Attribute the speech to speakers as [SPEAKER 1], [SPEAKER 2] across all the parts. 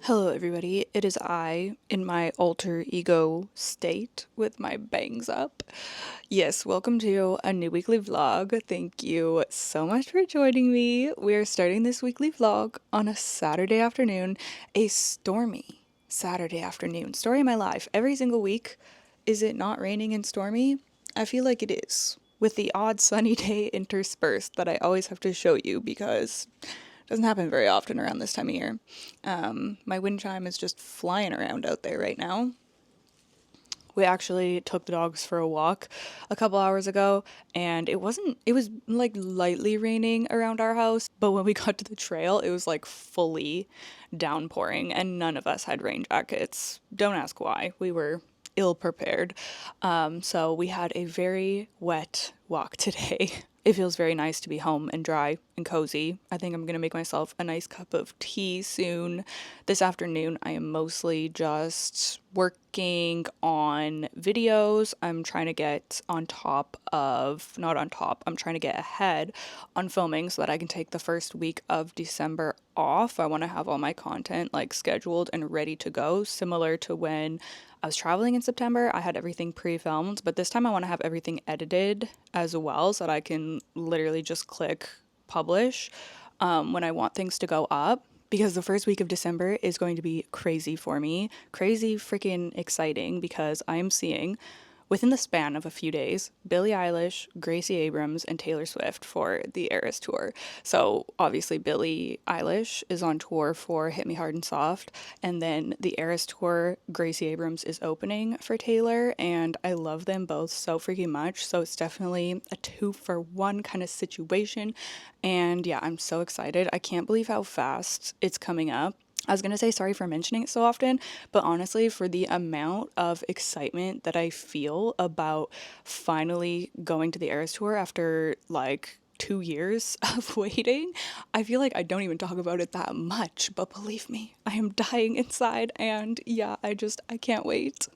[SPEAKER 1] Hello everybody, it is I in my alter ego state with my bangs up. Yes, welcome to a new weekly vlog. Thank you so much for joining me. We're starting this weekly vlog on a Saturday afternoon, a stormy Saturday afternoon. Story of my life. Every single week, is it not raining and stormy? I feel like it is, with the odd sunny day interspersed that I always have to show you because doesn't happen very often around this time of year. My wind chime is just flying around out there right now. We actually took the dogs for a walk a couple hours ago, and it was like lightly raining around our house, but when we got to the trail, it was like fully downpouring, and none of us had rain jackets. Don't ask why. We were ill prepared. So we had a very wet walk today. It feels very nice to be home and dry and cozy. I think I'm gonna make myself a nice cup of tea soon. This afternoon, I am mostly just working on videos. I'm trying to get on top of, not on top, I'm trying to get ahead on filming so that I can take the first week of December off. I want to have all my content like scheduled and ready to go, similar to when I was traveling in September. I had everything pre-filmed, but this time I want to have everything edited as well so that I can literally just click publish when I want things to go up. Because the first week of December is going to be crazy for me. Crazy freaking exciting because I am seeing, within the span of a few days, Billie Eilish, Gracie Abrams, and Taylor Swift for the Eras Tour. So obviously Billie Eilish is on tour for Hit Me Hard and Soft, and then the Eras Tour, Gracie Abrams is opening for Taylor, and I love them both so freaking much. So it's definitely a 2-for-1 kind of situation. And yeah, I'm so excited. I can't believe how fast it's coming up. I was gonna say sorry for mentioning it so often, but honestly, for the amount of excitement that I feel about finally going to the Eras Tour after like 2 years of waiting, I feel like I don't even talk about it that much, but believe me, I am dying inside, and yeah, I can't wait.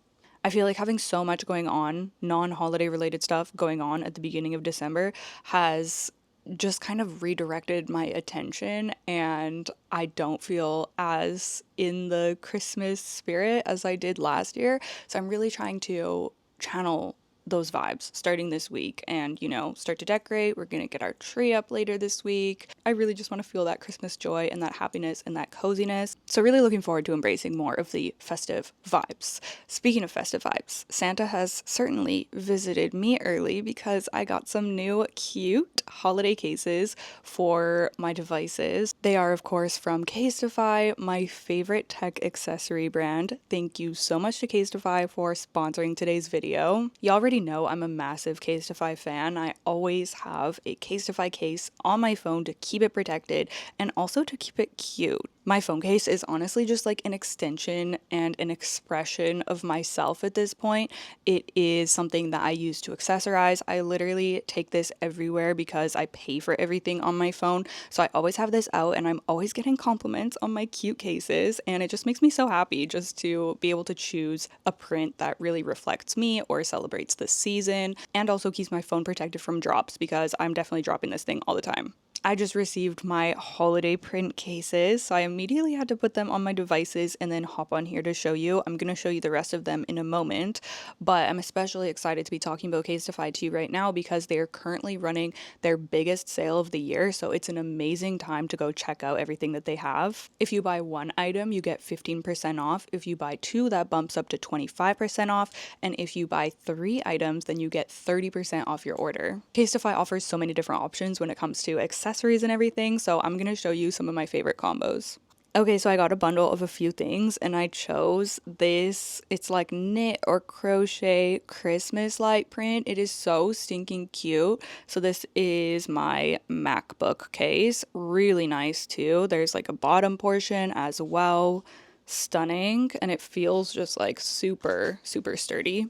[SPEAKER 1] I feel like having so much going on, non-holiday related stuff going on at the beginning of December has just kind of redirected my attention, and I don't feel as in the Christmas spirit as I did last year. So I'm really trying to channel those vibes starting this week and, start to decorate. We're going to get our tree up later this week. I really just want to feel that Christmas joy and that happiness and that coziness. So really looking forward to embracing more of the festive vibes. Speaking of festive vibes, Santa has certainly visited me early because I got some new cute holiday cases for my devices. They are, of course, from Casetify, my favorite tech accessory brand. Thank you so much to Casetify for sponsoring today's video. You already know I'm a massive Casetify fan. I always have a Casetify case on my phone to keep it protected and also to keep it cute. My phone case is honestly just like an extension and an expression of myself at this point. It is something that I use to accessorize. I literally take this everywhere because I pay for everything on my phone. So I always have this out and I'm always getting compliments on my cute cases. And it just makes me so happy just to be able to choose a print that really reflects me or celebrates the season and also keeps my phone protected from drops because I'm definitely dropping this thing all the time. I just received my holiday print cases, so I immediately had to put them on my devices and then hop on here to show you. I'm going to show you the rest of them in a moment, but I'm especially excited to be talking about Casetify to you right now because they are currently running their biggest sale of the year, so it's an amazing time to go check out everything that they have. If you buy one item, you get 15% off. If you buy two, that bumps up to 25% off, and if you buy 3 items, then you get 30% off your order. Casetify offers so many different options when it comes to accessories and everything, so I'm gonna show you some of my favorite combos. Okay, so I got a bundle of a few things and I chose this. It's like knit or crochet Christmas light print. It is so stinking cute. So this is my MacBook case. Really nice too. There's like a bottom portion as well. Stunning, and it feels just like super, super sturdy.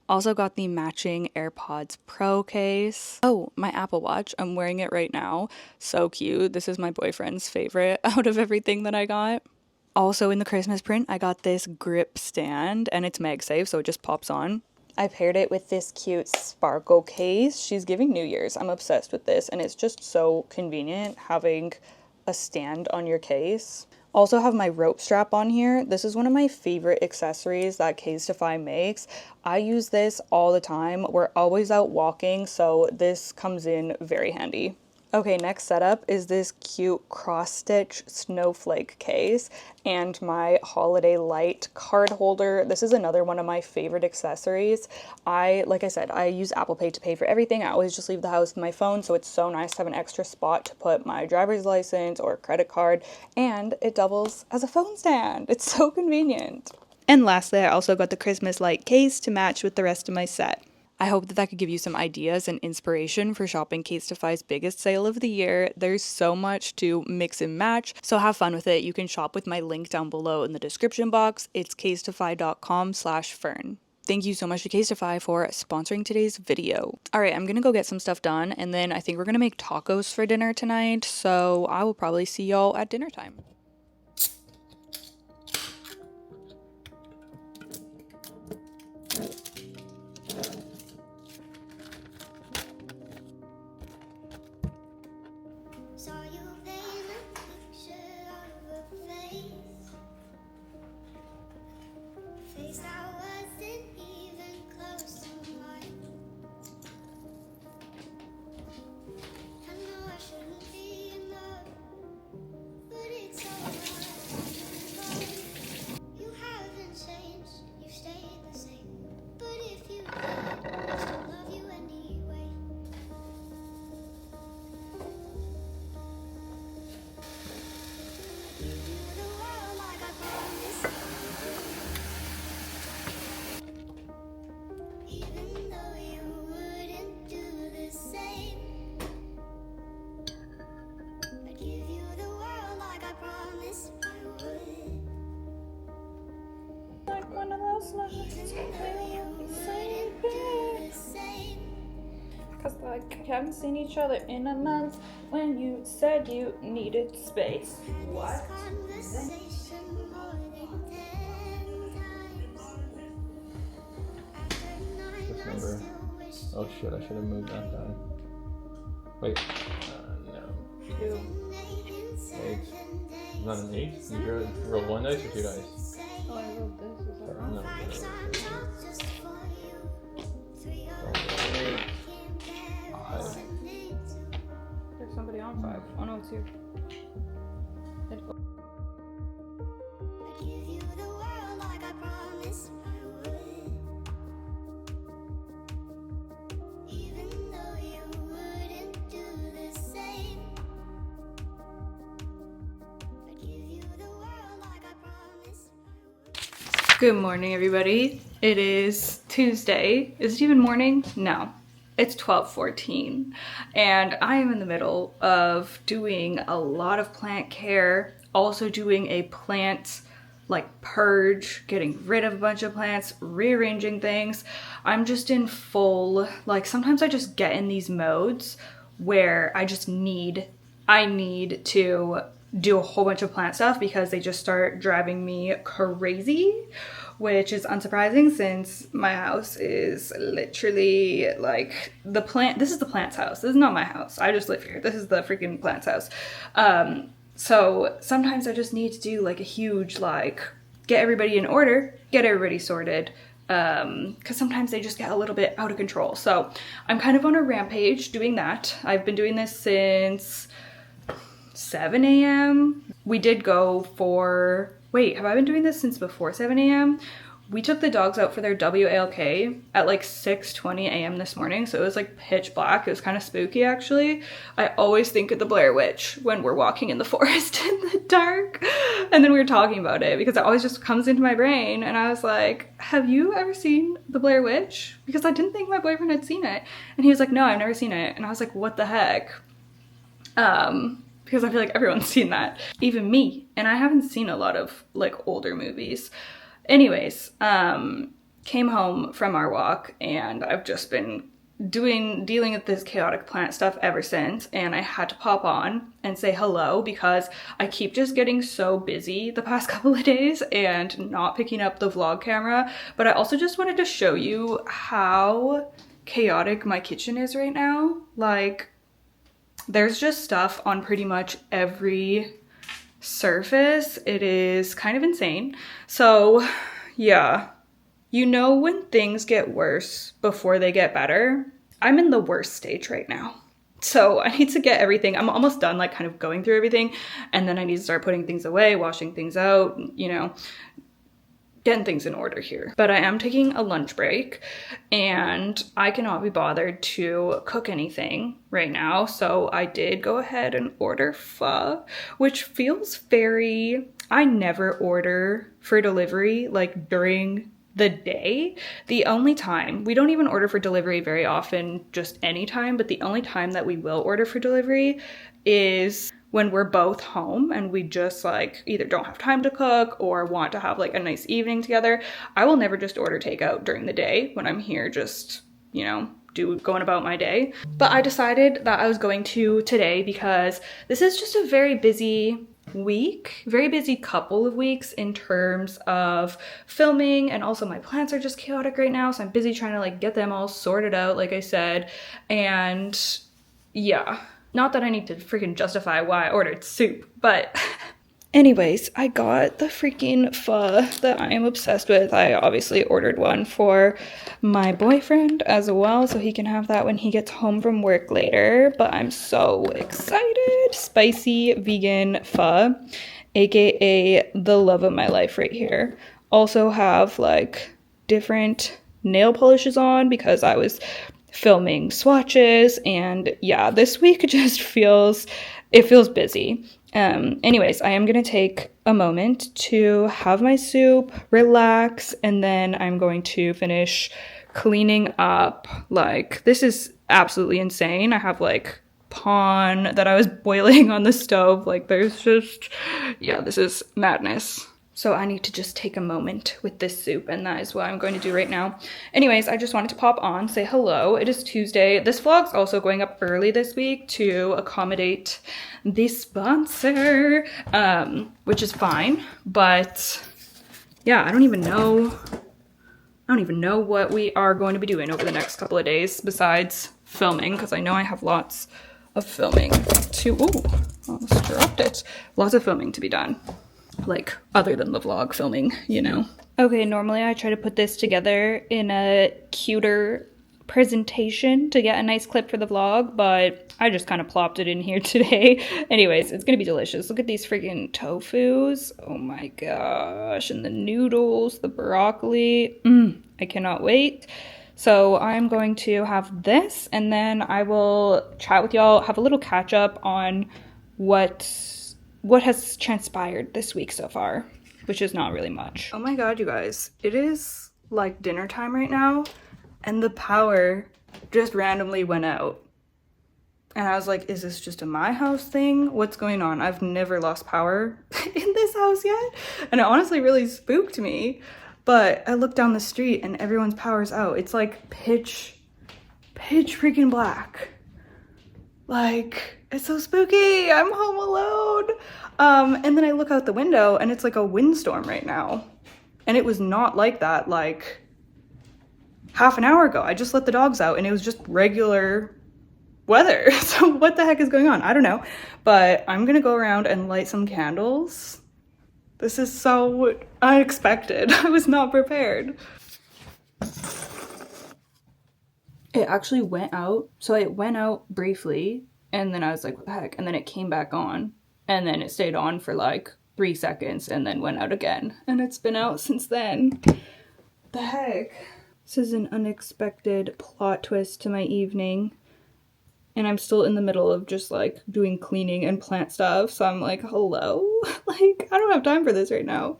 [SPEAKER 1] Also got the matching AirPods Pro case. Oh, my Apple Watch. I'm wearing it right now. So cute. This is my boyfriend's favorite out of everything that I got. Also in the Christmas print, I got this grip stand and it's MagSafe, so it just pops on. I paired it with this cute sparkle case. She's giving New Year's. I'm obsessed with this and it's just so convenient having a stand on your case. Also have my rope strap on here. This is one of my favorite accessories that Casetify makes. I use this all the time. We're always out walking, so this comes in very handy. Okay, next setup is this cute cross-stitch snowflake case and my holiday light card holder. This is another one of my favorite accessories. Like I said, I use Apple Pay to pay for everything. I always just leave the house with my phone, so it's so nice to have an extra spot to put my driver's license or credit card, and it doubles as a phone stand. It's so convenient. And lastly, I also got the Christmas light case to match with the rest of my set. I hope that could give you some ideas and inspiration for shopping Casetify's biggest sale of the year. There's so much to mix and match, so have fun with it. You can shop with my link down below in the description box. It's casetify.com/fern. Thank you so much to Casetify for sponsoring today's video. All right, I'm gonna go get some stuff done, and then I think we're gonna make tacos for dinner tonight, so I will probably see y'all at dinner time. Because like we haven't seen each other in a month when you said you needed space. What?
[SPEAKER 2] This number. Oh shit, I should have moved that guy. Wait. No.
[SPEAKER 1] 2.
[SPEAKER 2] 8. Not an 8? You roll 1 dice or 2 dice?
[SPEAKER 1] Oh, I rolled this. Is that wrong?
[SPEAKER 2] No.
[SPEAKER 1] There's somebody on 5. Oh no, it's you. Good morning, everybody. It is Tuesday. Is it even morning? No. It's 12:14 and I am in the middle of doing a lot of plant care, also doing a plant like purge, getting rid of a bunch of plants, rearranging things. I'm just in full, like sometimes I just get in these modes where I need to do a whole bunch of plant stuff because they just start driving me crazy, which is unsurprising since my house is literally like this is the plant's house. This is not my house. I just live here. This is the freaking plant's house. So sometimes I just need to do like a huge, like, get everybody in order, get everybody sorted, because sometimes they just get a little bit out of control. So I'm kind of on a rampage doing that. I've been doing this since 7 a.m. We did go for, wait, have I been doing this since before 7 a.m.? We took the dogs out for their WALK at like 6:20 a.m. this morning, so it was like pitch black. It was kind of spooky, actually. I always think of the Blair Witch when we're walking in the forest in the dark, and then we were talking about it because it always just comes into my brain, and I was like, have you ever seen the Blair Witch? Because I didn't think my boyfriend had seen it, and he was like, no, I've never seen it, and I was like, what the heck? Because I feel like everyone's seen that, even me, and I haven't seen a lot of like older movies. Anyways, came home from our walk and I've just been dealing with this chaotic plant stuff ever since, and I had to pop on and say hello because I keep just getting so busy the past couple of days and not picking up the vlog camera. But I also just wanted to show you how chaotic my kitchen is right now. Like, there's just stuff on pretty much every surface, it is kind of insane. So yeah, you know when things get worse before they get better? I'm in the worst stage right now. So I need to get everything. I'm almost done, like kind of going through everything. And then I need to start putting things away, washing things out, you know, getting things in order here. But I am taking a lunch break and I cannot be bothered to cook anything right now. So I did go ahead and order pho, which feels very, I never order for delivery like during the day. The only time, we don't even order for delivery very often, just anytime, but the only time that we will order for delivery is when we're both home and we just like either don't have time to cook or want to have like a nice evening together. I will never just order takeout during the day when I'm here, just, you know, going about my day. But I decided that I was going to today because this is just a very busy week, very busy couple of weeks in terms of filming, and also my plants are just chaotic right now, so I'm busy trying to like get them all sorted out, like I said. And yeah, not that I need to freaking justify why I ordered soup, but anyways, I got the freaking pho that I am obsessed with. I obviously ordered one for my boyfriend as well, so he can have that when he gets home from work later. But I'm so excited. Spicy vegan pho, aka the love of my life right here. Also have like different nail polishes on because I was filming swatches, and yeah, this week just feels busy. Anyways, I am gonna take a moment to have my soup, relax, and then I'm going to finish cleaning up. Like, this is absolutely insane. I have like pawn that I was boiling on the stove. Like, there's just, yeah, this is madness. So I need to just take a moment with this soup, and that is what I'm going to do right now. Anyways, I just wanted to pop on, say hello. It is Tuesday. This vlog's also going up early this week to accommodate the sponsor, which is fine. But yeah, I don't even know what we are going to be doing over the next couple of days besides filming, because I know I have lots of filming to, ooh, almost dropped it. Lots of filming to be done. Like, other than the vlog filming, you know. Okay, normally I try to put this together in a cuter presentation to get a nice clip for the vlog, but I just kind of plopped it in here today. Anyways, it's gonna be delicious. Look at these freaking tofus. Oh my gosh. And the noodles, the broccoli. I cannot wait. So I'm going to have this, and then I will chat with y'all, have a little catch up on what has transpired this week so far, which is not really much. Oh my god, you guys, it is like dinner time right now, and the power just randomly went out. And I was like, is this just a my house thing? What's going on? I've never lost power in this house yet. And it honestly really spooked me. But I looked down the street and everyone's power's out. It's like pitch freaking black. Like, it's so spooky. I'm home alone. And then I look out the window and it's like a windstorm right now. And it was not like that like half an hour ago. I just let the dogs out and it was just regular weather. So what the heck is going on? I don't know. But I'm gonna go around and light some candles. This is so unexpected. I was not prepared. It actually went out. So it went out briefly, and then I was like, what the heck? And then it came back on, and then it stayed on for like 3 seconds and then went out again. And it's been out since then. The heck? This is an unexpected plot twist to my evening. And I'm still in the middle of just like doing cleaning and plant stuff. So I'm like, hello? Like, I don't have time for this right now.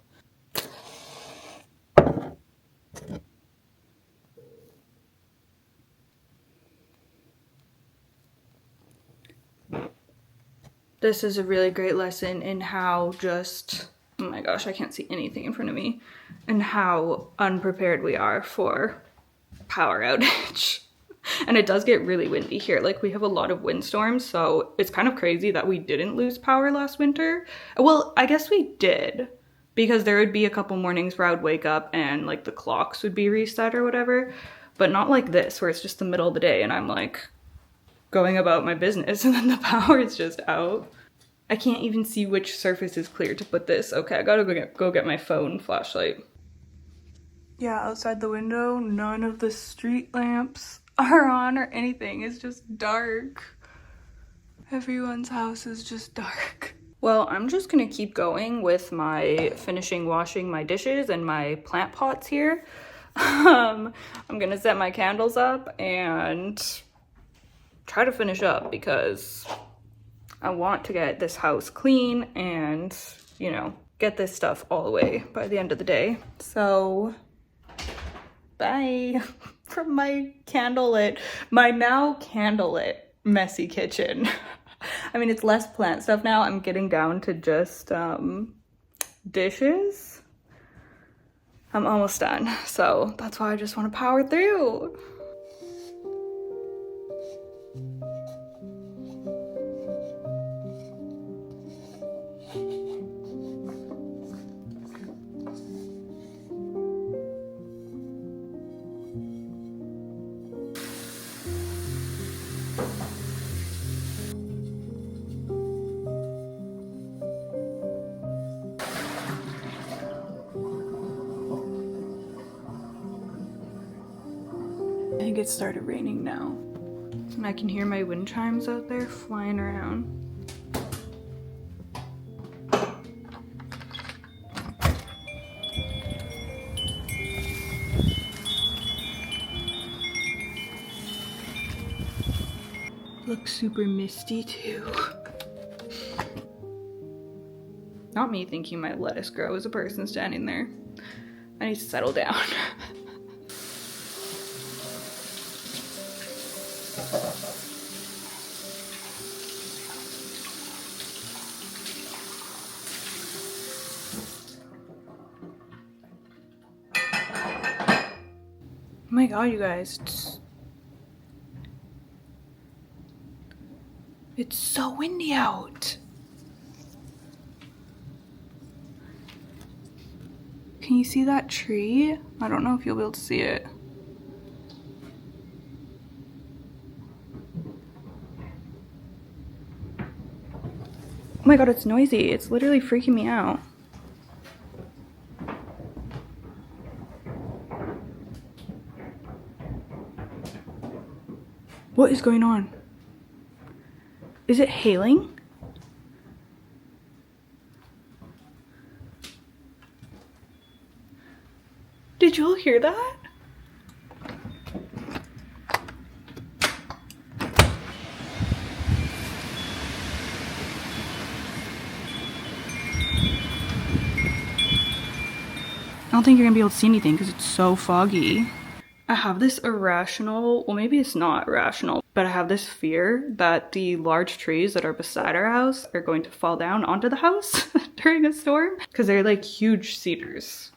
[SPEAKER 1] This is a really great lesson in how just, oh my gosh, I can't see anything in front of me, and how unprepared we are for power outage. And it does get really windy here. Like, we have a lot of windstorms, so it's kind of crazy that we didn't lose power last winter. Well, I guess we did, because there would be a couple mornings where I would wake up and like the clocks would be reset or whatever, but not like this where it's just the middle of the day and I'm like going about my business and then the power is just out. I can't even see which surface is clear to put this. Okay, I gotta go get my phone flashlight. Yeah, outside the window, none of the street lamps are on or anything. It's just dark. Everyone's house is just dark. Well, I'm just gonna keep going with my finishing washing my dishes and my plant pots here. I'm gonna set my candles up and try to finish up because I want to get this house clean and, you know, get this stuff all away by the end of the day. So, bye from my now candlelit messy kitchen. I mean, it's less plant stuff now. I'm getting down to just dishes. I'm almost done, so that's why I just want to power through. I think it started raining now. And I can hear my wind chimes out there flying around. Looks super misty too. Not me thinking my lettuce grow as a person standing there. I need to settle down. Oh my god, you guys. It's so windy out. Can you see that tree? I don't know if you'll be able to see it. Oh my god, it's noisy. It's literally freaking me out. What is going on? Is it hailing? Did you all hear that? I don't think you're gonna be able to see anything because it's so foggy. I have this irrational, well maybe it's not rational, but I have this fear that the large trees that are beside our house are going to fall down onto the house during a storm because they're like huge cedars.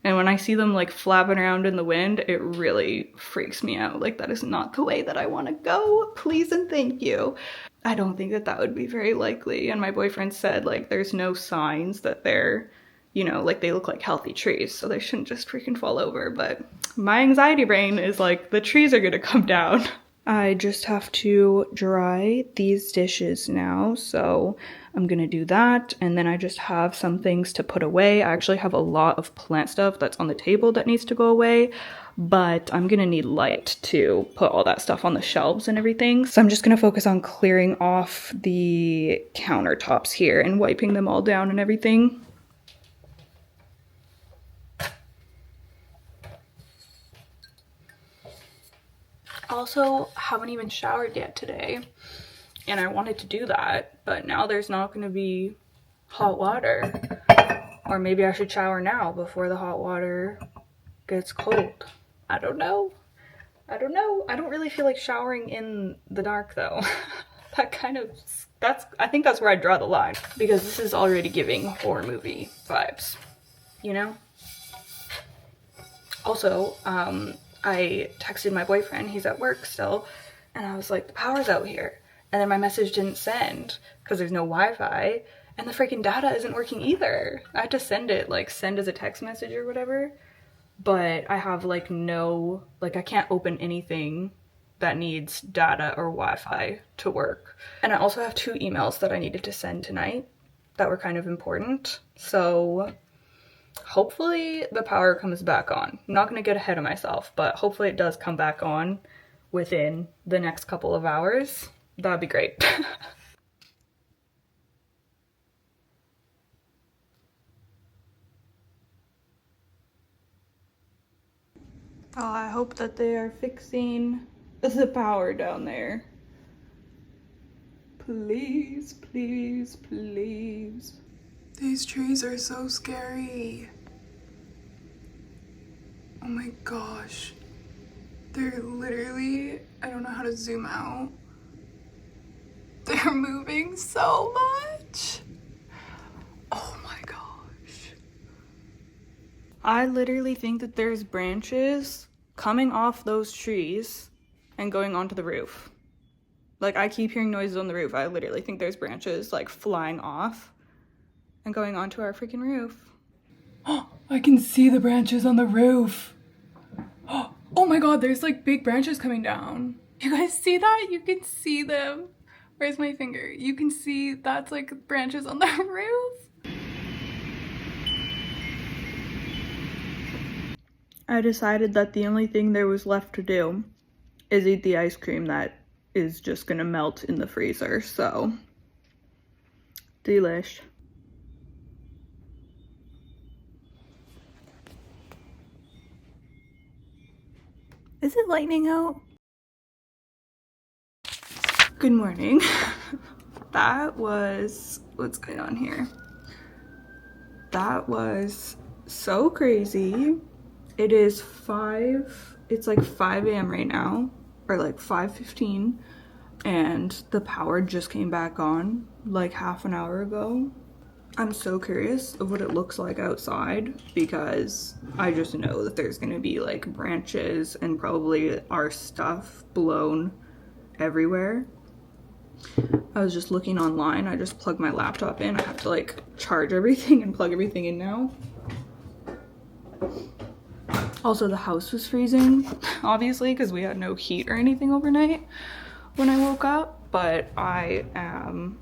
[SPEAKER 1] And when I see them like flapping around in the wind, it really freaks me out. Like that is not the way that I want to go. Please and thank you. I don't think that that would be very likely. And my boyfriend said like there's no signs that they're, you know, like they look like healthy trees, so they shouldn't just freaking fall over. But my anxiety brain is like, the trees are gonna come down. I just have to dry these dishes now, so I'm gonna do that. And then I just have some things to put away. I actually have a lot of plant stuff that's on the table that needs to go away, but I'm gonna need light to put all that stuff on the shelves and everything. So I'm just gonna focus on clearing off the countertops here and wiping them all down and everything. Also, haven't even showered yet today, and I wanted to do that, but now there's not going to be hot water. Or maybe I should shower now before the hot water gets cold. I don't know. I don't really feel like showering in the dark though. I think that's where I draw the line, because this is already giving horror movie vibes, you know? Also, I texted my boyfriend, he's at work still, and I was like, the power's out here. And then my message didn't send because there's no Wi-Fi, and the freaking data isn't working either. I had to send it, like send as a text message or whatever, but I have like no, like I can't open anything that needs data or Wi-Fi to work. And I also have 2 emails that I needed to send tonight that were kind of important. So hopefully the power comes back on. I'm not gonna get ahead of myself, but hopefully it does come back on within the next couple of hours. That'd be great. Oh, I hope that they are fixing the power down there. Please, please, please. These trees are so scary. Oh my gosh. They're literally, I don't know how to zoom out. They're moving so much. Oh my gosh. I literally think that there's branches coming off those trees and going onto the roof. Like, I keep hearing noises on the roof. I literally think there's branches like flying off and going onto our freaking roof. Oh, I can see the branches on the roof. Oh my god, there's like big branches coming down. You guys see that? You can see them. Where's my finger? You can see that's like branches on the roof. I decided that the only thing there was left to do is eat the ice cream that is just gonna melt in the freezer, so delish. Is it lightning out? Good morning. That was, what's going on here? That was so crazy. It is it's like 5 a.m. right now, or like 5:15, and the power just came back on like half an hour ago. I'm so curious of what it looks like outside because I just know that there's gonna be like branches and probably our stuff blown everywhere. I was just looking online. I just plugged my laptop in. I have to like charge everything and plug everything in now. Also, the house was freezing, obviously, because we had no heat or anything overnight when I woke up, but I am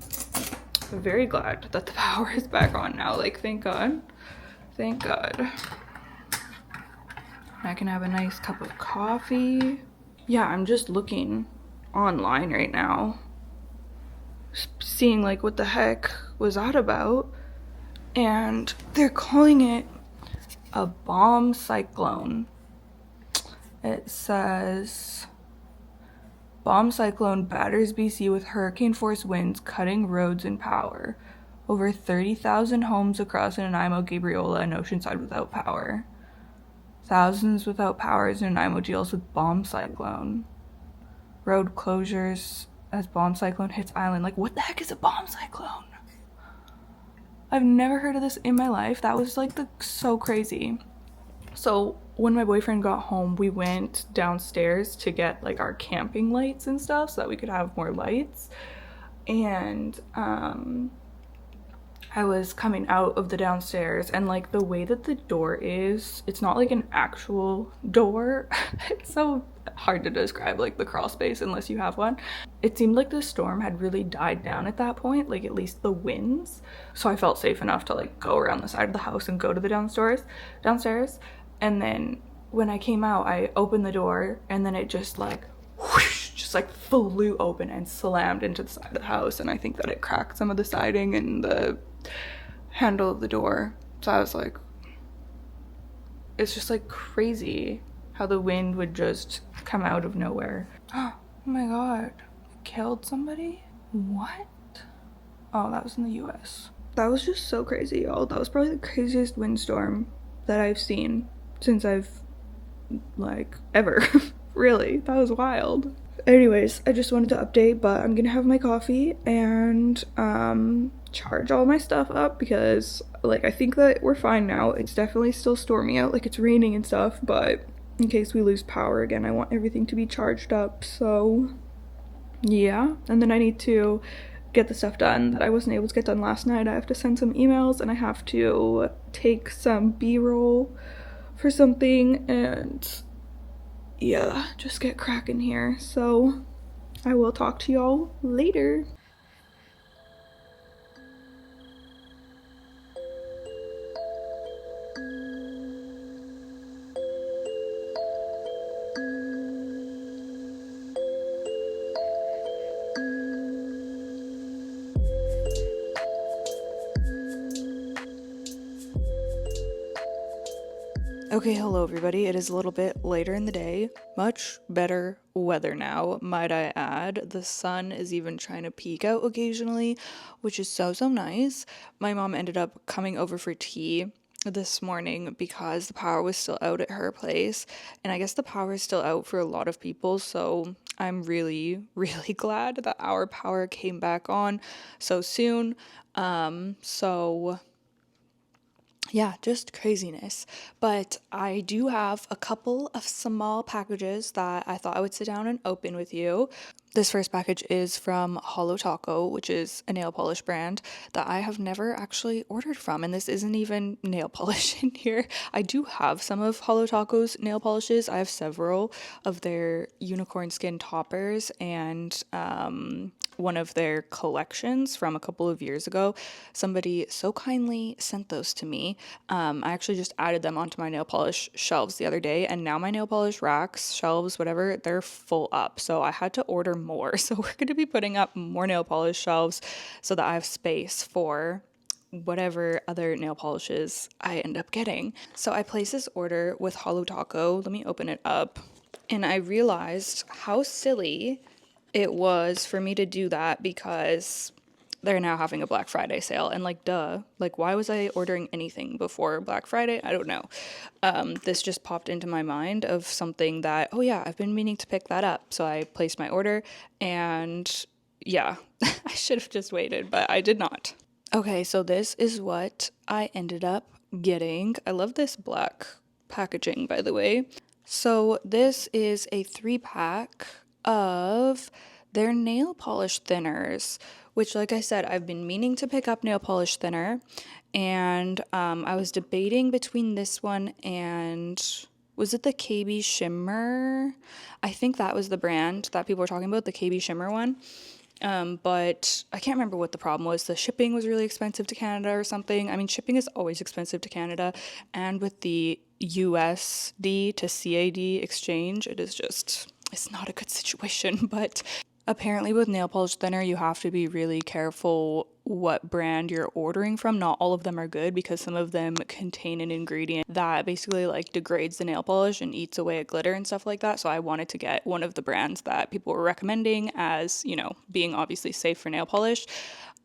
[SPEAKER 1] very glad that the power is back on now. Like, thank God. Thank God. I can have a nice cup of coffee. Yeah, I'm just looking online right now, seeing like what the heck was that about, and they're calling it a bomb cyclone. It says bomb cyclone batters BC with hurricane force winds cutting roads and power. Over 30,000 homes across Nanaimo, Gabriola, and Oceanside without power. Thousands without power as Nanaimo deals with bomb cyclone. Road closures as bomb cyclone hits island. Like, what the heck is a bomb cyclone? I've never heard of this in my life. That was like so crazy. So when my boyfriend got home, we went downstairs to get like our camping lights and stuff so that we could have more lights. And I was coming out of the downstairs, and like the way that the door is, it's not like an actual door. It's so hard to describe like the crawl space unless you have one. It seemed like the storm had really died down at that point, like at least the winds. So I felt safe enough to like go around the side of the house and go to the downstairs. And then when I came out, I opened the door, and then it just like whoosh, just like flew open and slammed into the side of the house. And I think that it cracked some of the siding and the handle of the door. So I was like, it's just like crazy how the wind would just come out of nowhere. Oh my god, it killed somebody? What? Oh, that was in the US. That was just so crazy, y'all. That was probably the craziest windstorm that I've seen since I've like ever. Really, that was wild. Anyways, I just wanted to update, but I'm gonna have my coffee and charge all my stuff up because like I think that we're fine now. It's definitely still stormy out, like it's raining and stuff, but in case we lose power again, I want everything to be charged up. So yeah, and then I need to get the stuff done that I wasn't able to get done last night. I have to send some emails and I have to take some B-roll for something, and yeah, just get cracking here. So I will talk to y'all later. Okay, hello everybody. It is a little bit later in the day. Much better weather now, might I add. The sun is even trying to peek out occasionally, which is so, so nice. My mom ended up coming over for tea this morning because the power was still out at her place, and I guess the power is still out for a lot of people, so I'm really, really glad that our power came back on so soon. So yeah, just craziness. But I do have a couple of small packages that I thought I would sit down and open with you. This first package is from Hollow Taco, which is a nail polish brand that I have never actually ordered from. And this isn't even nail polish in here. I do have some of Hollow Taco's nail polishes. I have several of their unicorn skin toppers and one of their collections from a couple of years ago. Somebody so kindly sent those to me. I actually just added them onto my nail polish shelves the other day, and now my nail polish racks, shelves, whatever, they're full up. So I had to order more. So we're going to be putting up more nail polish shelves so that I have space for whatever other nail polishes I end up getting. So I placed this order with Hollow Taco. Let me open it up. And I realized how silly it was for me to do that because they're now having a Black Friday sale. And like, duh, like, why was I ordering anything before Black Friday? I don't know. This just popped into my mind of something that, oh yeah, I've been meaning to pick that up. So I placed my order and yeah, I should have just waited, but I did not. Okay, so this is what I ended up getting. I love this black packaging, by the way. So this is a 3-pack of their nail polish thinners, which, like I said, I've been meaning to pick up nail polish thinner, and I was debating between this one and was it the KB Shimmer? I think that was the brand that people were talking about, the KB Shimmer one. But I can't remember what the problem was. The shipping was really expensive to Canada or something. I mean, shipping is always expensive to Canada, and with the USD to CAD exchange, it's not a good situation. But apparently with nail polish thinner, you have to be really careful what brand you're ordering from. Not all of them are good because some of them contain an ingredient that basically like degrades the nail polish and eats away at glitter and stuff like that. So I wanted to get one of the brands that people were recommending as, being obviously safe for nail polish.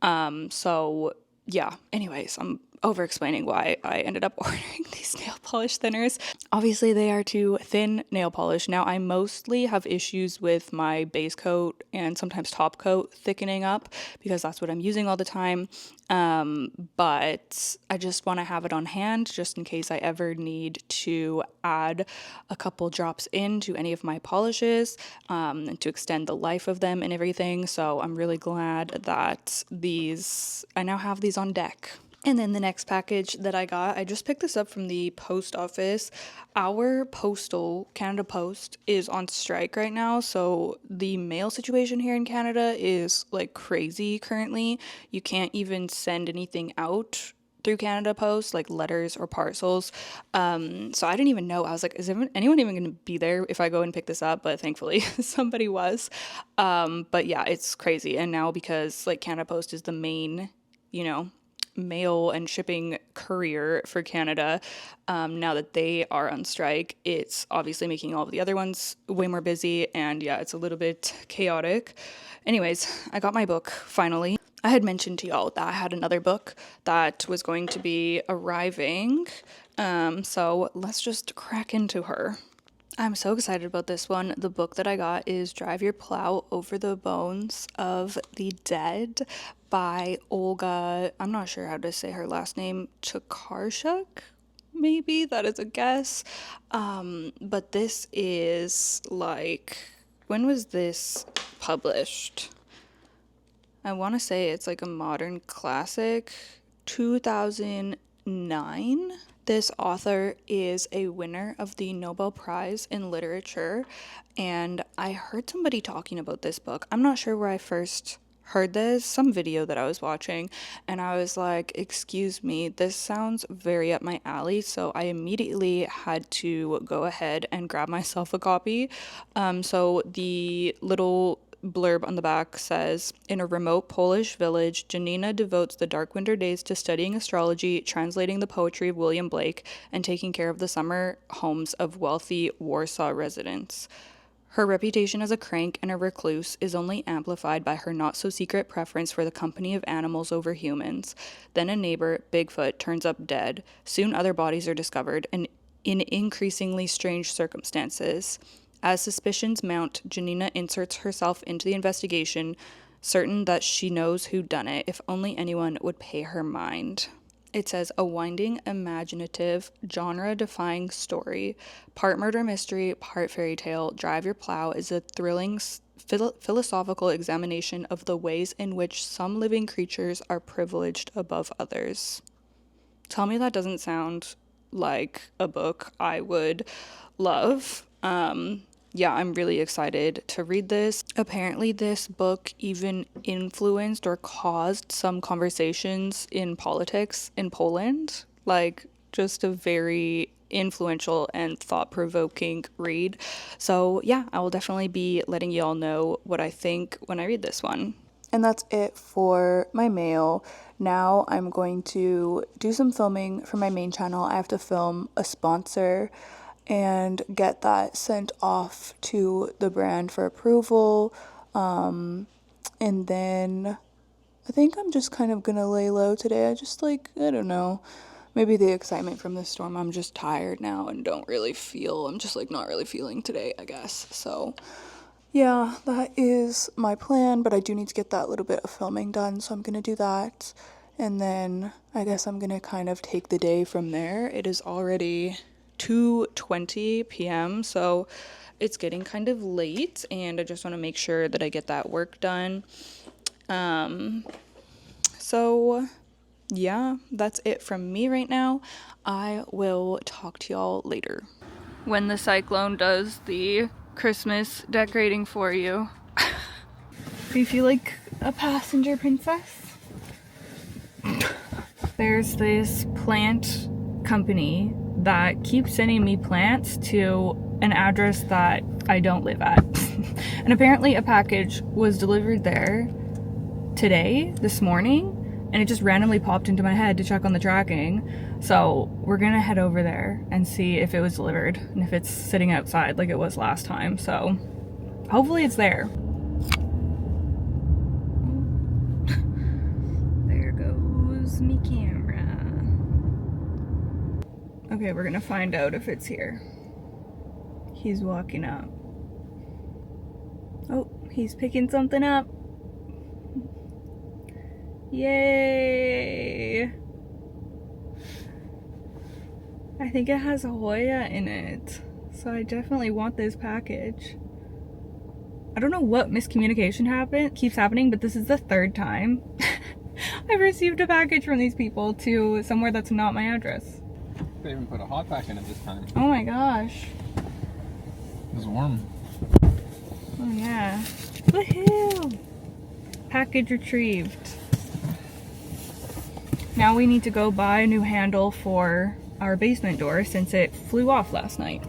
[SPEAKER 1] So yeah, anyways, I'm over explaining why I ended up ordering these nail polish thinners. Obviously, they are to thin nail polish. Now, I mostly have issues with my base coat and sometimes top coat thickening up because that's what I'm using all the time. But I just want to have it on hand just in case I ever need to add a couple drops into any of my polishes and to extend the life of them and everything. So I'm really glad that I now have these on deck. And then the next package that I got, I just picked this up from the post office. Our postal, Canada Post, is on strike right now. So the mail situation here in Canada is like crazy currently. You can't even send anything out through Canada Post, like letters or parcels. So I didn't even know. I was like, is anyone even going to be there if I go and pick this up? But thankfully somebody was. But yeah, it's crazy. And now because like Canada Post is the main, mail and shipping courier for Canada, now that they are on strike, it's obviously making all of the other ones way more busy, and yeah, it's a little bit chaotic. Anyways, I got my book finally. I had mentioned to y'all that I had another book that was going to be arriving, so let's just crack into her. I'm so excited about this one. The book that I got is Drive Your Plow Over the Bones of the Dead by Olga, I'm not sure how to say her last name, Tokarczuk? Maybe that is a guess. But this is like, when was this published? I want to say it's like a modern classic, 2009. This author is a winner of the Nobel Prize in Literature, and I heard somebody talking about this book. I'm not sure where I first heard this, some video that I was watching, and I was like, excuse me, this sounds very up my alley. So I immediately had to go ahead and grab myself a copy. So the little blurb on the back says, in a remote Polish village, Janina devotes the dark winter days to studying astrology, translating the poetry of William Blake, and taking care of the summer homes of wealthy Warsaw residents. Her reputation as a crank and a recluse is only amplified by her not-so-secret preference for the company of animals over humans. Then a neighbor, Bigfoot, turns up dead. Soon other bodies are discovered, and in increasingly strange circumstances. As suspicions mount, Janina inserts herself into the investigation, certain that she knows who done it, if only anyone would pay her mind. It says, a winding, imaginative, genre-defying story, part murder mystery, part fairy tale, Drive Your Plow is a thrilling philosophical examination of the ways in which some living creatures are privileged above others. Tell me that doesn't sound like a book I would love. Yeah, I'm really excited to read this. Apparently, this book even influenced or caused some conversations in politics in Poland. Like, just a very influential and thought-provoking read. So, yeah, I will definitely be letting you all know what I think when I read this one. And that's it for my mail. Now I'm going to do some filming for my main channel. I have to film a sponsor and get that sent off to the brand for approval. And then I think I'm just kind of gonna lay low today. I don't know. Maybe the excitement from the storm. I'm just tired now and I'm just like not really feeling today, I guess. So yeah, that is my plan, but I do need to get that little bit of filming done, so I'm gonna do that. And then I guess I'm gonna kind of take the day from there. It is already 2:20 p.m., so it's getting kind of late, and I just want to make sure that I get that work done. So yeah, that's it from me right now. I will talk to y'all later. When the cyclone does the Christmas decorating for you. Do you feel like a passenger princess? There's this plant company that keeps sending me plants to an address that I don't live at. And apparently a package was delivered there this morning, and it just randomly popped into my head to check on the tracking. So we're gonna head over there and see if it was delivered and if it's sitting outside like it was last time. So hopefully it's there. There goes me camera. Okay, we're gonna find out if it's here. He's walking up. Oh, he's picking something up. Yay! I think it has Hoya in it, so I definitely want this package. I don't know what miscommunication keeps happening, but this is the third time I've received a package from these people to somewhere that's not my address.
[SPEAKER 2] They even put a hot pack in it this time.
[SPEAKER 1] Oh my gosh.
[SPEAKER 2] It was warm.
[SPEAKER 1] Oh yeah. Woohoo! Package retrieved. Now we need to go buy a new handle for our basement door since it flew off last night.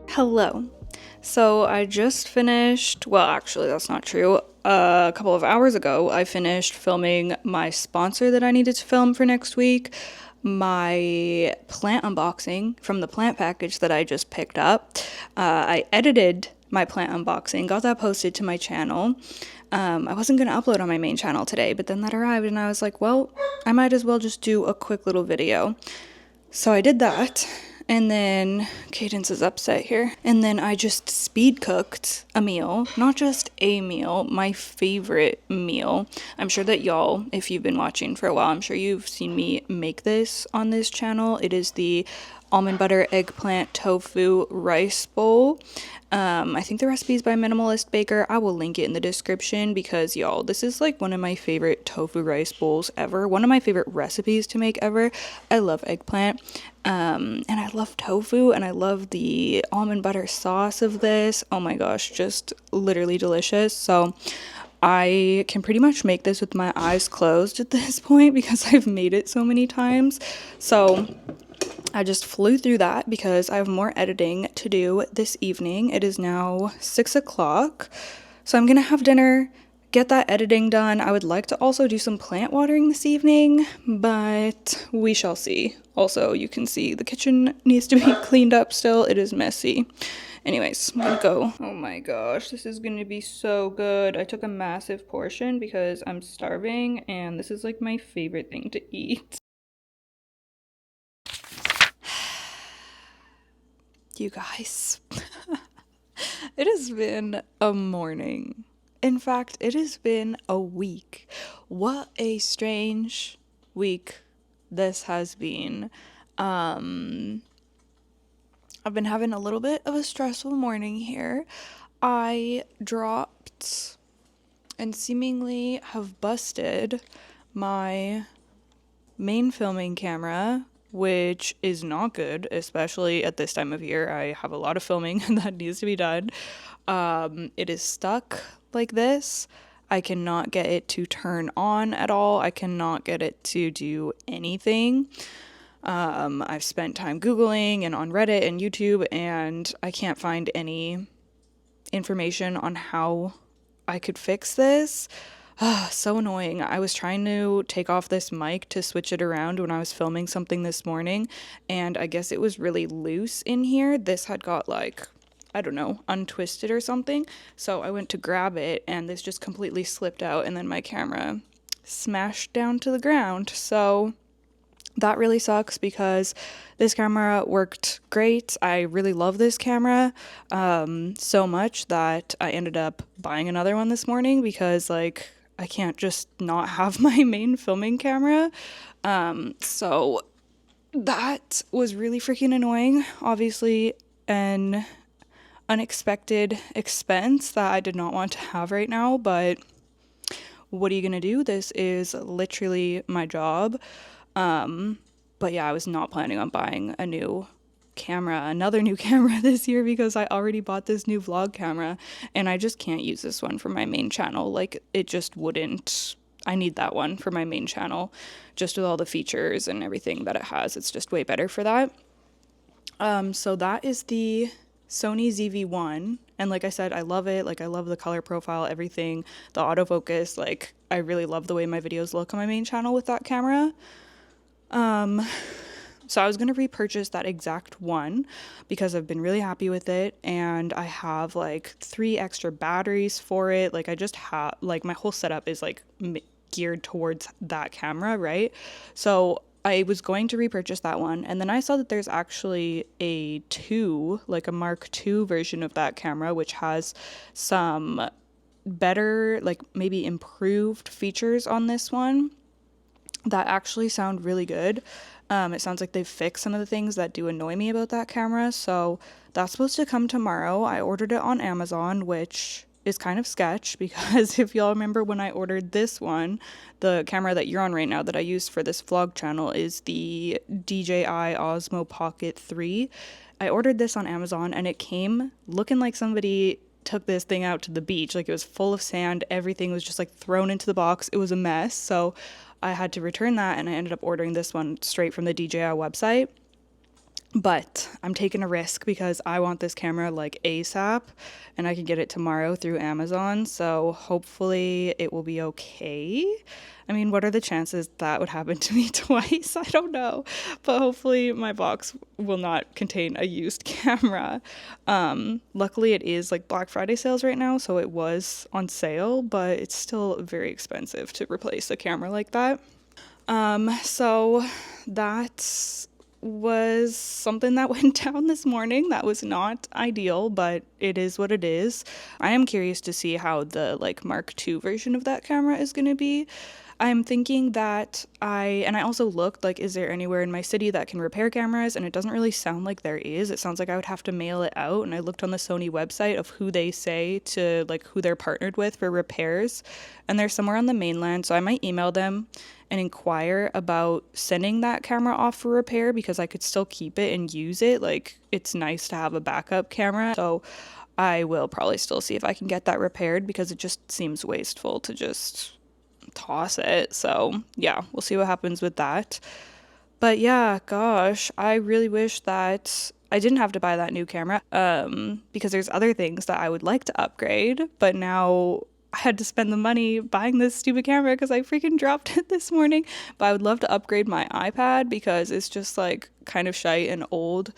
[SPEAKER 1] Hello. So I just finished, well actually that's not true, a couple of hours ago I finished filming my sponsor that I needed to film for next week, my plant unboxing from the plant package that I just picked up. I edited my plant unboxing, got that posted to my channel. I wasn't going to upload on my main channel today, but then that arrived and I was like, well, I might as well just do a quick little video. So I did that, And then Cadence is upset here. And then I just speed cooked a meal, not just a meal, my favorite meal. I'm sure that y'all, if you've been watching for a while, I'm sure you've seen me make this on this channel. It is the almond butter eggplant tofu rice bowl. I think the recipe is by Minimalist Baker. I will link it in the description because y'all, this is like one of my favorite tofu rice bowls ever. One of my favorite recipes to make ever. I love eggplant. And I love tofu and I love the almond butter sauce of this. Oh my gosh, just literally delicious. So I can pretty much make this with my eyes closed at this point because I've made it so many times. So I just flew through that because I have more editing to do this evening. It is now 6 o'clock. So I'm gonna have dinner, get that editing done. I would like to also do some plant watering this evening, but we shall see. Also, you can see the kitchen needs to be cleaned up still. It is messy. Anyways, I'm gonna go. Oh my gosh, this is gonna be so good. I took a massive portion because I'm starving and this is like my favorite thing to eat. You guys, it has been a morning. In fact, it has been a week. What a strange week this has been. I've been having a little bit of a stressful morning here. I dropped and seemingly have busted my main filming camera, which is not good, especially at this time of year. I have a lot of filming that needs to be done. It is stuck like this. I cannot get it to turn on at all. I cannot get it to do anything. I've spent time Googling and on Reddit and YouTube, and I can't find any information on how I could fix this. So annoying. I was trying to take off this mic to switch it around when I was filming something this morning, and I guess it was really loose in here. This had got like, I don't know, untwisted or something. So I went to grab it and this just completely slipped out and then my camera smashed down to the ground. So that really sucks because this camera worked great. I really love this camera so much that I ended up buying another one this morning because like I can't just not have my main filming camera. So that was really freaking annoying. Obviously, an unexpected expense that I did not want to have right now, but what are you gonna do? This is literally my job. But yeah, I was not planning on buying another new camera this year because I already bought this new vlog camera and I just can't use this one for my main channel. Like it just wouldn't. I need that one for my main channel just with all the features and everything that it has. It's just way better for that. So that is the Sony ZV-1, and like I said, I love it. Like I love the color profile, everything, the autofocus. Like I really love the way my videos look on my main channel with that camera. So I was gonna repurchase that exact one because I've been really happy with it, and I have like 3 extra batteries for it. Like I just have like my whole setup is like geared towards that camera, right? So I was going to repurchase that one, and then I saw that there's actually a 2, like a Mark II version of that camera, which has some better, like maybe improved features on this one that actually sound really good. It sounds like they've fixed some of the things that do annoy me about that camera, so that's supposed to come tomorrow. I ordered it on Amazon, which is kind of sketch because if y'all remember when I ordered this one, the camera that you're on right now that I used for this vlog channel is the DJI Osmo Pocket 3. I ordered this on Amazon and it came looking like somebody took this thing out to the beach. Like it was full of sand, everything was just like thrown into the box. It was a mess. So I had to return that and I ended up ordering this one straight from the DJI website. But I'm taking a risk because I want this camera like ASAP and I can get it tomorrow through Amazon. So hopefully it will be okay. I mean, what are the chances that would happen to me twice? I don't know. But hopefully my box will not contain a used camera. Luckily it is like Black Friday sales right now, so it was on sale, but it's still very expensive to replace a camera like that. So that's was something that went down this morning. That was not ideal, but it is what it is. I am curious to see how the like Mark II version of that camera is going to be. I'm thinking that I also looked like, is there anywhere in my city that can repair cameras? And it doesn't really sound like there is. It sounds like I would have to mail it out. And I looked on the Sony website of who they say to, like, who they're partnered with for repairs. And they're somewhere on the mainland. So I might email them and inquire about sending that camera off for repair because I could still keep it and use it. Like, it's nice to have a backup camera. So I will probably still see if I can get that repaired because it just seems wasteful to just toss it. So yeah, we'll see what happens with that. But yeah, gosh, I really wish that I didn't have to buy that new camera because there's other things that I would like to upgrade, but now I had to spend the money buying this stupid camera because I freaking dropped it this morning. But I would love to upgrade my iPad because it's just like kind of shite and old.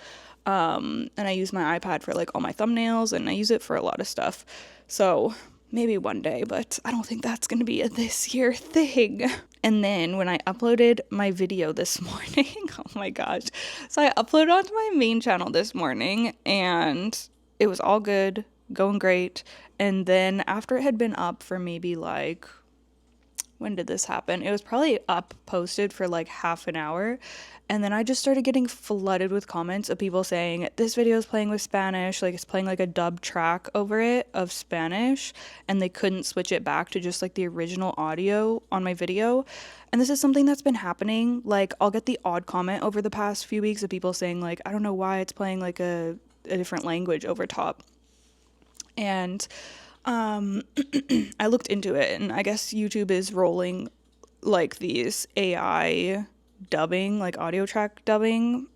[SPEAKER 1] And I use my iPad for like all my thumbnails and I use it for a lot of stuff. So maybe one day, but I don't think that's going to be a this year thing. And then when I uploaded my video this morning, oh my gosh. So I uploaded onto my main channel this morning and it was all good, going great. And then after it had been up for maybe like, when did this happen? It was probably up posted for like half an hour. And then I just started getting flooded with comments of people saying, this video is playing with Spanish, like it's playing like a dub track over it of Spanish, and they couldn't switch it back to just like the original audio on my video. And this is something that's been happening. Like, I'll get the odd comment over the past few weeks of people saying, like, I don't know why it's playing like a different language over top. And I looked into it, and I guess YouTube is rolling like these AI dubbing, like audio track dubbing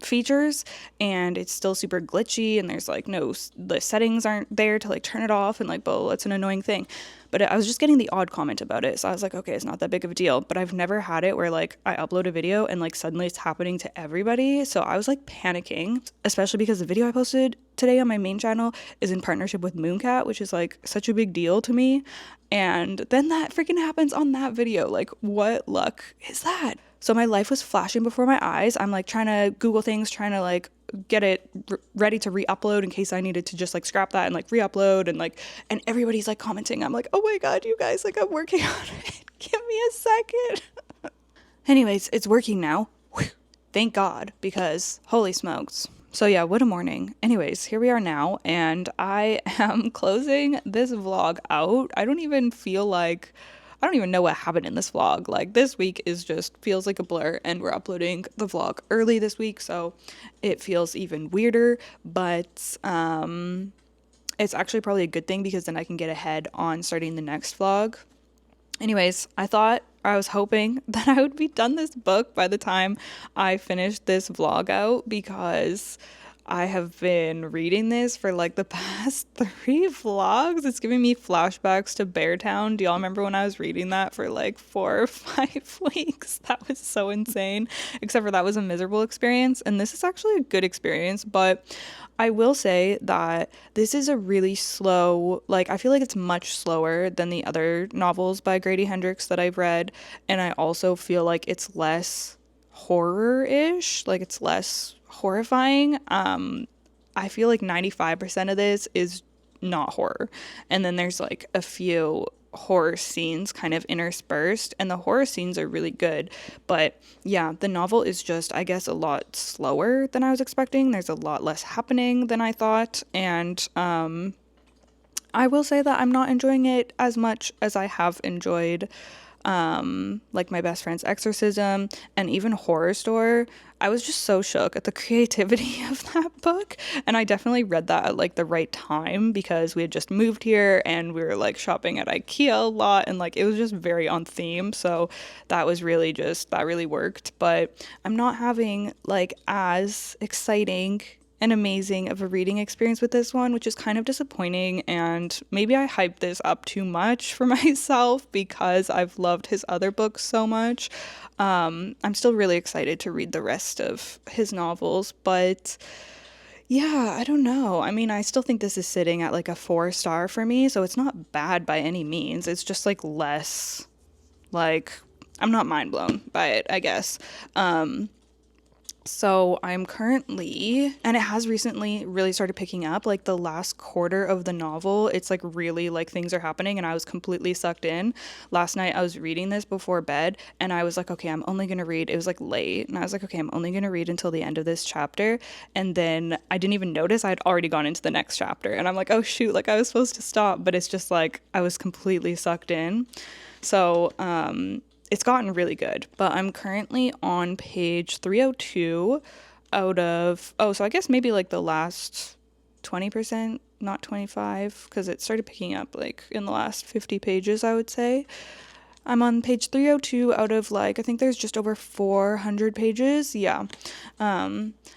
[SPEAKER 1] features, and it's still super glitchy, and there's like the settings aren't there to like turn it off, and like, well, it's an annoying thing. But I was just getting the odd comment about it, so I was like, okay, it's not that big of a deal. But I've never had it where like I upload a video and like suddenly it's happening to everybody, so I was like panicking, especially because the video I posted today on my main channel is in partnership with Mooncat, which is like such a big deal to me. And then that freaking happens on that video. Like, what luck is that? So my life was flashing before my eyes. I'm like trying to Google things, trying to like get it ready to re-upload in case I needed to just like scrap that and like re-upload, and everybody's like commenting. I'm like, oh my god, you guys, like I'm working on it. Give me a second. Anyways, it's working now. Whew. Thank God, because holy smokes. So yeah, what a morning. Anyways, here we are now, and I am closing this vlog out. I don't even know what happened in this vlog. Like, this week is just feels like a blur, and we're uploading the vlog early this week, so it feels even weirder, but it's actually probably a good thing because then I can get ahead on starting the next vlog. Anyways, I was hoping that I would be done this book by the time I finished this vlog out, because I have been reading this for like the past 3 vlogs. It's giving me flashbacks to Beartown. Do y'all remember when I was reading that for like 4 or 5 weeks? That was so insane. Except for that was a miserable experience. And this is actually a good experience. But I will say that this is a really slow, like, I feel like it's much slower than the other novels by Grady Hendrix that I've read. And I also feel like it's less horror-ish, like it's less horrifying. I feel like 95% of this is not horror, and then there's like a few horror scenes kind of interspersed, and the horror scenes are really good. But yeah, the novel is just, I guess, a lot slower than I was expecting. There's a lot less happening than I thought, and I will say that I'm not enjoying it as much as I have enjoyed like My Best Friend's Exorcism and even Horror Store. I was just so shook at the creativity of that book, and I definitely read that at like the right time because we had just moved here and we were like shopping at IKEA a lot, and like it was just very on theme, so that really worked. But I'm not having like as exciting and amazing of a reading experience with this one, which is kind of disappointing, and maybe I hyped this up too much for myself because I've loved his other books so much. I'm still really excited to read the rest of his novels, but yeah, I don't know. I mean, I still think this is sitting at like a 4-star for me, so it's not bad by any means. It's just like less, like, I'm not mind blown by it, I guess. So I'm currently, and it has recently really started picking up, like the last quarter of the novel. It's like really like things are happening, and I was completely sucked in. Last night I was reading this before bed, and I was like, okay, I'm only gonna read. It was like late, and I was like, okay, I'm only gonna read until the end of this chapter. And then I didn't even notice I had already gone into the next chapter, and I'm like, oh shoot, like I was supposed to stop, but it's just like I was completely sucked in. So, it's gotten really good, but I'm currently on page 302 out of, oh, so I guess maybe like the last 20%, not 25, because it started picking up like in the last 50 pages, I would say. I'm on page 302 out of like, I think there's just over 400 pages. Yeah.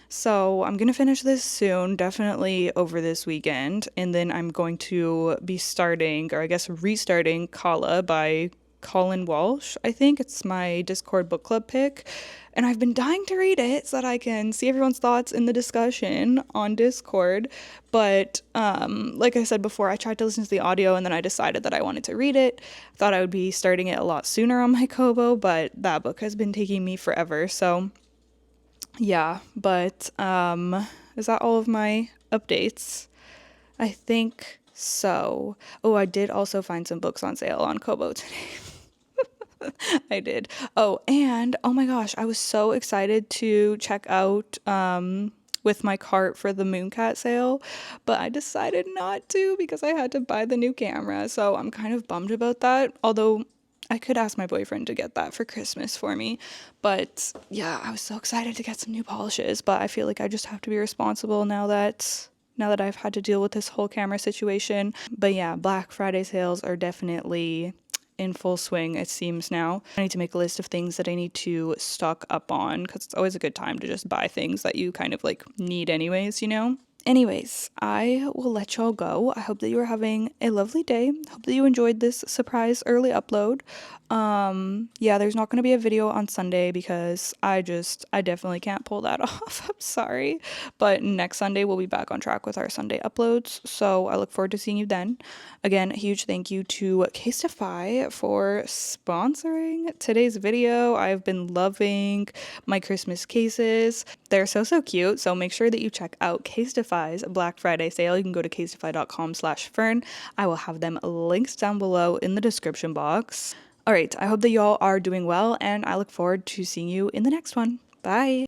[SPEAKER 1] So I'm gonna finish this soon, definitely over this weekend, and then I'm going to be starting, or I guess restarting, Kala by Colin Walsh. I think it's my Discord book club pick, and I've been dying to read it so that I can see everyone's thoughts in the discussion on Discord. But like I said before, I tried to listen to the audio and then I decided that I wanted to read it. Thought I would be starting it a lot sooner on my Kobo, but that book has been taking me forever. So yeah, but is that all of my updates? I think so. Oh, I did also find some books on sale on Kobo today. I did. Oh, and oh my gosh, I was so excited to check out with my cart for the Mooncat sale, but I decided not to because I had to buy the new camera. So I'm kind of bummed about that. Although I could ask my boyfriend to get that for Christmas for me. But yeah, I was so excited to get some new polishes, but I feel like I just have to be responsible now that I've had to deal with this whole camera situation. But yeah, Black Friday sales are definitely in full swing, it seems now. I need to make a list of things that I need to stock up on because it's always a good time to just buy things that you kind of like need anyways, you know? Anyways, I will let y'all go. I hope that you are having a lovely day. Hope that you enjoyed this surprise early upload. Yeah, there's not going to be a video on Sunday because I definitely can't pull that off. I'm sorry. But next Sunday we'll be back on track with our Sunday uploads. So I look forward to seeing you then. Again, a huge thank you to Casetify for sponsoring today's video. I've been loving my Christmas cases. They're so cute. So make sure that you check out Casetify's Black Friday sale. You can go to casetify.com/fern. I will have them linked down below in the description box. All right, I hope that y'all are doing well, and I look forward to seeing you in the next one. Bye.